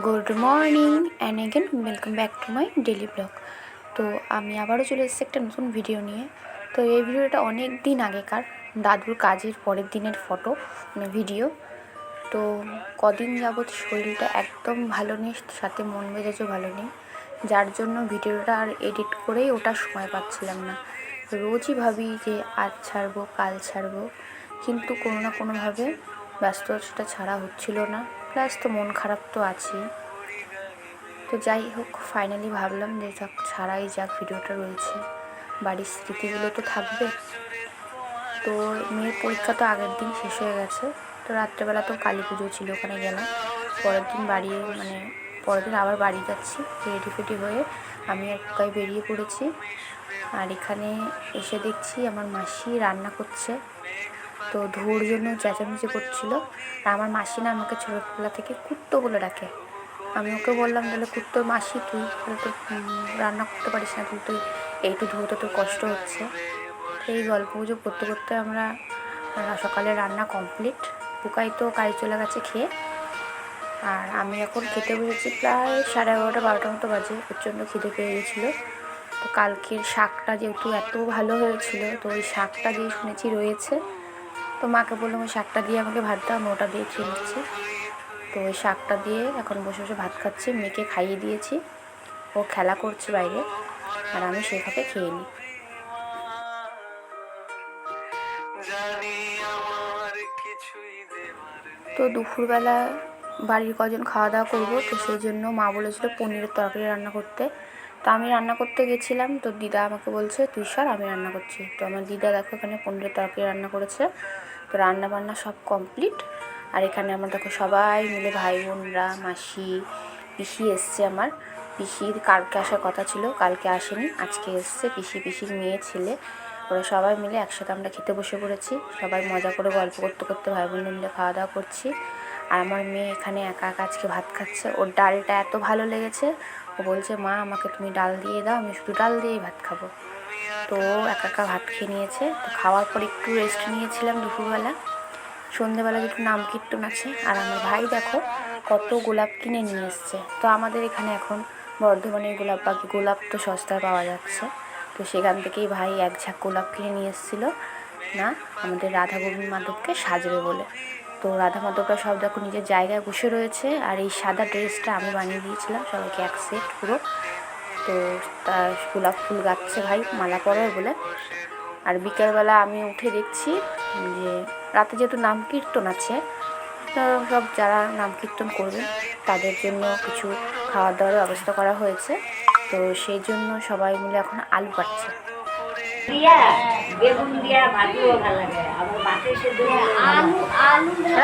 Good morning and again welcome back to my daily blog. তো আমি আবারও চলে এসেছি একটা নতুন ভিডিও নিয়ে। তো এই ভিডিওটা অনেক দিন আগেকার দাদুর কাজের পরের দিনের ফটো, ভিডিও। তো কদিন যাবৎ শরীরটা একদম ভালো নেই, সাথে মন মেজাজও ভালো নেই, যার জন্য ভিডিওটা আর এডিট করেই ওটার সময় পাচ্ছিলাম না। রোজই ভাবি যে আজ ছাড়বো, কাল ছাড়বো, কিন্তু কোনো না কোনোভাবে ব্যস্ততা ছাড়া হচ্ছিল না। প্লাস তো মন খারাপ তো আছেই। তো যাই হোক, ফাইনালি ভাবলাম যে যাক, ছাড়াই যাক, ভিডিওটা রয়েছে, বাড়ির স্মৃতিগুলো তো থাকবে। তো মেয়ের পরীক্ষা তো আগের দিন শেষ হয়ে গেছে। তো রাত্রেবেলা তো কালী পুজো ছিল, ওখানে গেলাম। পরের দিন আবার বাড়ি যাচ্ছি, রেডি ফেডি হয়ে আমি এক গায়ে বেরিয়ে পড়েছি। আর এখানে এসে দেখছি আমার মাসি রান্না করছে। তো ধোর জন্য চেঁচামেচি করছিল। আর আমার মাসি না আমাকে ছোটোবেলা থেকে কুত্তো বলে ডাকে। আমি ওকে বললাম, তাহলে কুত্তো মাসি তুই, তাহলে তো রান্না করতে পারিস না, তুই এইটু ধোতে তোর কষ্ট হচ্ছে। এই গল্প গুজব করতে করতে আমরা সকালে রান্না কমপ্লিট। বুকাই তো কাজ চলে গেছে খেয়ে। আর আমি এখন খেতে বসেছি, প্রায় 11:30 12টার মতো বাজে। প্রচণ্ড খিদে পেয়ে গেছিলো। তো কালকের শাকটা যেহেতু এত ভালো হয়েছিল, তো ওই শাকটা দিয়ে শুনেছি রয়েছে। তো মাকে বললাম ওই শাকটা দিয়ে আমাকে ভাত দাও, আমি ওটা দিয়ে খেয়ে নিচ্ছি। তো ওই শাকটা দিয়ে এখন বসে বসে ভাত খাচ্ছি। মেয়েকে খাইয়ে দিয়েছি, ও খেলা করছে বাইরে, আর আমি সেভাবে খেয়ে নিই। তো দুপুরবেলা বাড়ির কজন খাওয়া দাওয়া করবো, তো সেই জন্য মা বলেছিল পনিরের তরকারি রান্না করতে। তো আমি রান্না করতে গেছিলাম, তো দিদা আমাকে বলছে তুই সর, আমি রান্না করছি। তো আমার দিদা দেখো এখানে পনিরের তরকারি রান্না করেছে। তো রান্না বান্না সব কমপ্লিট। আর এখানে আমার দেখো সবাই মিলে, ভাই বোনরা, মাসি, পিসি এসছে। আমার পিসির কালকে আসার কথা ছিল, কালকে আসেনি, আজকে এসছে। পিসির মেয়ে, ছেলে, ওরা সবাই মিলে একসাথে আমরা খেতে বসে পড়েছি। সবাই মজা করে গল্প করতে করতে ভাই বোন মিলে খাওয়া দাওয়া করছি। আর আমার মেয়ে এখানে একা একা আজকে ভাত খাচ্ছে। ওর ডালটা এত ভালো লেগেছে, ও বলছে মা আমাকে তুমি ডাল দিয়ে দাও, আমি শুধু ডাল দিয়েই ভাত খাবো। তো একা একা ভাত খেয়ে নিয়েছে। তো খাওয়ার পর একটু রেস্ট নিয়েছিলাম দুপুরবেলা। সন্ধ্যেবেলা দুটো নাম কীর্তন আছে। আর আমার ভাই দেখো কত গোলাপ কিনে নিয়ে এসছে। তো আমাদের এখানে এখন বর্ধমানের গোলাপ তো সস্তায় পাওয়া যাচ্ছে। তো সেখান থেকেই ভাই এক ঝাঁক গোলাপ কিনে নিয়ে এসেছিলো, না আমাদের রাধা গোবিন্দ মাধবকে সাজবে বলে। তো রাধা মাধবরা সব দেখো নিজের জায়গায় বসে রয়েছে। আর এই সাদা ড্রেসটা আমি বানিয়ে দিয়েছিলাম সবাইকে, এক সেট পুরো। তো তার গোলাপ ফুল গাচ্ছে ভাই মালা পরাবে বলে। আর বিকেলবেলা আমি উঠে দেখছি যে রাতে যেহেতু নাম কীর্তন আছে, সব যারা নাম কীর্তন করবে তাদের জন্য কিছু খাওয়া দাওয়ার ব্যবস্থা করা হয়েছে। তো সেই জন্য সবাই মিলে এখন আলু কাটছে।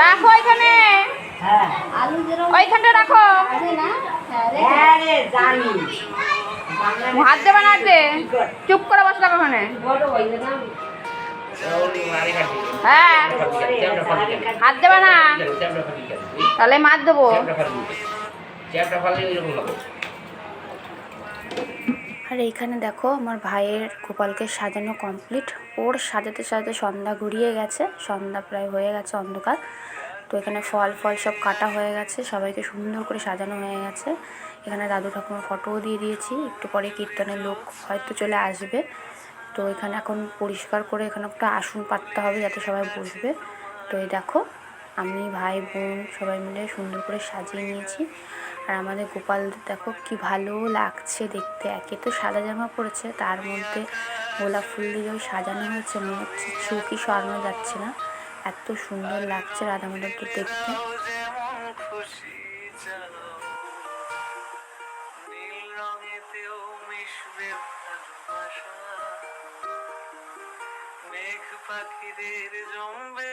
রাখো এখানে, ওইখানটা রাখো, হাত দেবে না, চুপ করে বসে থাকো ওখানে। হ্যাঁ, হাত দেবে না, তাহলে মার দেবো। আর এইখানে দেখো আমার ভাইয়ের গোপালকে সাজানো কমপ্লিট। ওর সাজাতে সাজাতে সন্ধ্যা ঘুরিয়ে গেছে, সন্ধ্যা প্রায় হয়ে গেছে, অন্ধকার। তো এখানে ফল সব কাটা হয়ে গেছে, সবাইকে সুন্দর করে সাজানো হয়ে গেছে। এখানে দাদু ঠাকুমার ফটোও দিয়ে দিয়েছি। একটু পরে কীর্তনের লোক হয়তো চলে আসবে। তো এখানে এখন পরিষ্কার করে এখানে একটা আসন পাততে হবে যাতে সবাই বসবে। তো এই দেখো আমি, ভাই বোন সবাই মিলে সুন্দর করে সাজিয়ে নিয়েছি। আর আমাদের গোপাল দেখো কি ভালো লাগছে দেখতে। একে তো সাদা জামা পরেছে, তার মধ্যে গোলাপ ফুল দিয়ে ওই সাজানো হয়েছে, মনে হচ্ছে চোখই সরানো যাচ্ছে না, এত সুন্দর লাগছে রাধা মাধবকে দেখতে। পাখিদের জমবে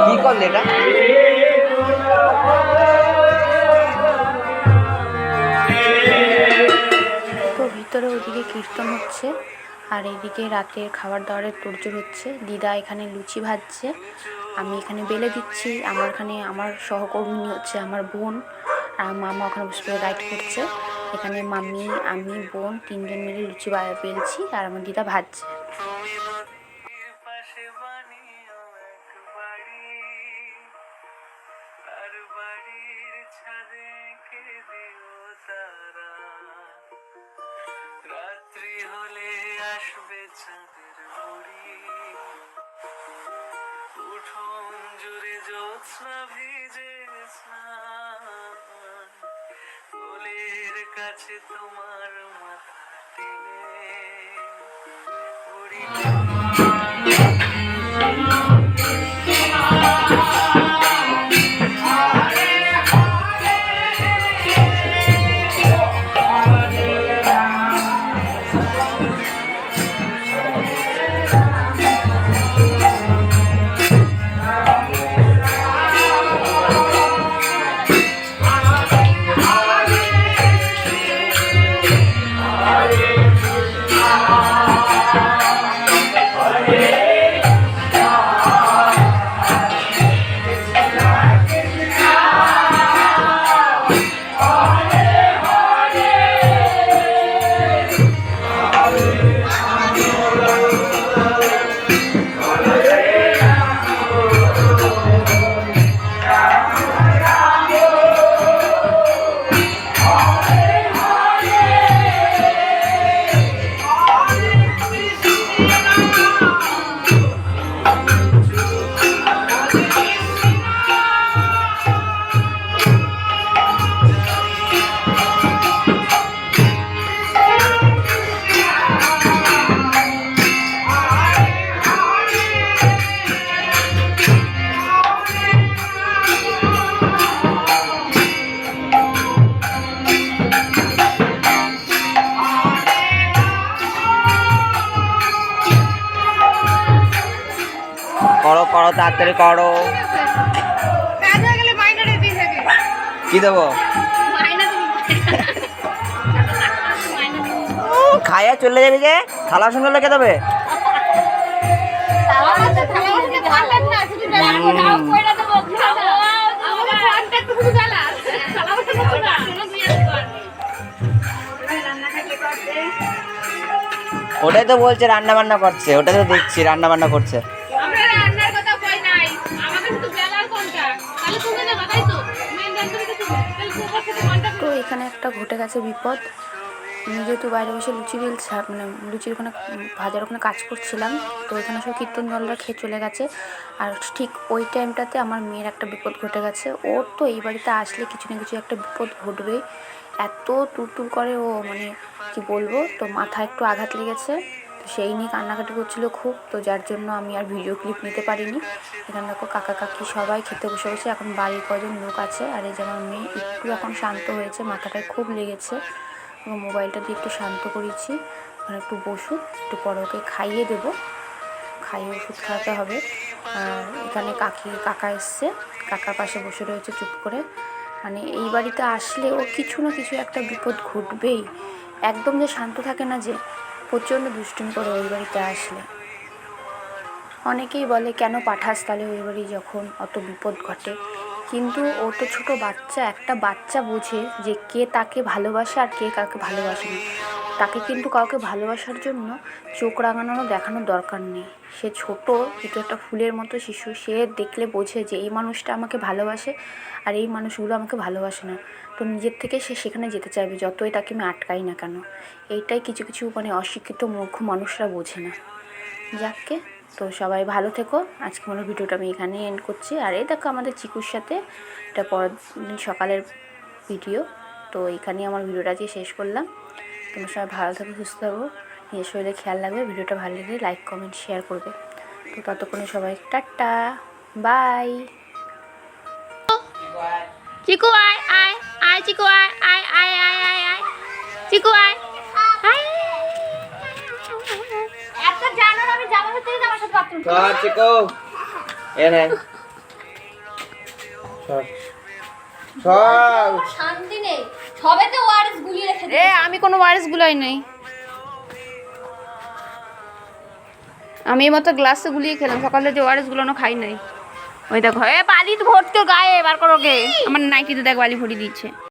কি করলে এটা? তো ভিতরে ওইদিকে কীর্তন হচ্ছে, আর এইদিকে রাতের খাবার দাবারের তোড়জোড় হচ্ছে। দিদা এখানে লুচি ভাজছে, আমি এখানে বেলে দিচ্ছি। আমার এখানে আমার সহকর্মী হচ্ছে আমার বোন, আর মামা ওখানে বসে করে গাইড করছে। এখানে মাম্মি, আমি, বোন তিনজন মিলে লুচি বেলছি আর আমার দিদা ভাজছে। রাত্রি হলে আসবে চাঁদের মুড়ি, উঠোন জুড়ে জ্যোৎস্না ভিজে স্নান, কোলের কাছে তোমার মাথা টেনে উড়ি। করো করো তাড়াতাড়ি করো। কি দেবো? খাইয়া চলে যাবি যে, থালা সঙ্গে লেগে দেবে। ওটাই তো বলছে রান্না বান্না করছে, ওটাই তো দেখছি রান্না বান্না করছে। তো এখানে একটা ঘটে গেছে বিপদ। আমি যেহেতু বাইরে বসে লুচি বেলছি, মানে লুচির ওখানে ভাজার ওখানে কাজ করছিলাম, তো এখানে সব কীর্তন দলরা খেয়ে চলে গেছে। আর ঠিক ওই টাইমটাতে আমার মেয়ের একটা বিপদ ঘটে গেছে। ওর তো এই বাড়িতে আসলে কিছু না কিছু একটা বিপদ ঘটবেই, এত তুলতুল করে ও, মানে কি বলবো। তো মাথায় একটু আঘাত লেগেছে, তো সেই নিয়ে কান্নাকাটি করছিল খুব, তো যার জন্য আমি আর ভিডিও ক্লিপ নিতে পারিনি। এখানে দেখো কাকা কাকি সবাই খেতে বসে বসে, এখন বাড়ির কজন লোক আছে। আর এই যে আমার মেয়ে একটু এখন শান্ত হয়েছে, মাথাটায় খুব লেগেছে, এবং মোবাইলটা দিয়ে একটু শান্ত করেছি। ওখানে একটু বসুক, একটু পরে ওকে খাইয়ে দেবো, খাইয়ে ওষুধ খাওয়াতে হবে। আর এখানে কাকা এসছে, কাকার পাশে বসে রয়েছে চুপ করে। মানে এই বাড়িতে আসলে ও কিছু না কিছু একটা বিপদ ঘটবেই, একদম যে শান্ত থাকে না, যে প্রচণ্ড দুষ্টুমি করে ওই বাড়িতে আসলে। অনেকেই বলে কেন পাঠাস তাহলে ওই বাড়ি যখন অত বিপদ ঘটে, কিন্তু ও তো ছোটো বাচ্চা, একটা বাচ্চা বোঝে যে কে তাকে ভালোবাসে আর কে কাকে ভালোবাসে না। তাকে কিন্তু কাউকে ভালোবাসার জন্য চোখ রাঙানো দেখানোর দরকার নেই। সে ছোটো, কিন্তু একটা ফুলের মতো শিশু, সে দেখলে বোঝে যে এই মানুষটা আমাকে ভালোবাসে আর এই মানুষগুলো আমাকে ভালোবাসে না। তো নিজের থেকে সে সেখানে যেতে চাইবে, যতই তাকে আমি আটকাই না কেন। এইটাই কিছু কিছু মানে অশিক্ষিত মূর্খ মানুষরা বোঝে না। যাকে, তো সবাই ভালো থেকো। আজকে আমার ভিডিওটা আমি এখানে এন্ড করছি। আর এই দেখো আমাদের চিকুর সাথে, এটা পরের দিন সকালের ভিডিও। তো এখানেই আমার ভিডিওটা আজকে শেষ করলাম। তোমরা সবাই ভালো থাকো, সুস্থ থাকো, নিজের শরীরে খেয়াল রাখবে। ভিডিওটা ভালো লাগলে লাইক কমেন্ট শেয়ার করবে। তো ততক্ষণে সবাই টাটা, বাই। চিকু আয় আয় আয়, চিকু আয় আয় আয় আয় আয় আয়, চিকু আয় আয়। এত জানো আমি জামা পরতে আমার সাথে বাথরুম। চল চিকু, এ নে চল চল। শান্তি নেই, সবে তো ওয়ারিস গুলিয়ে রেখে আমি কোনো ওয়ারিস গুলাই নেই। আমি এই মতো গ্লাসে গুলিয়ে খেলাম, সকালে যে ওআরএস গুলো খাই নাই। ওই দেখো বালি ভর্তি গায়ে বার করো গে, আমার নাইটিতে দেখ বালি ভরি দিচ্ছে।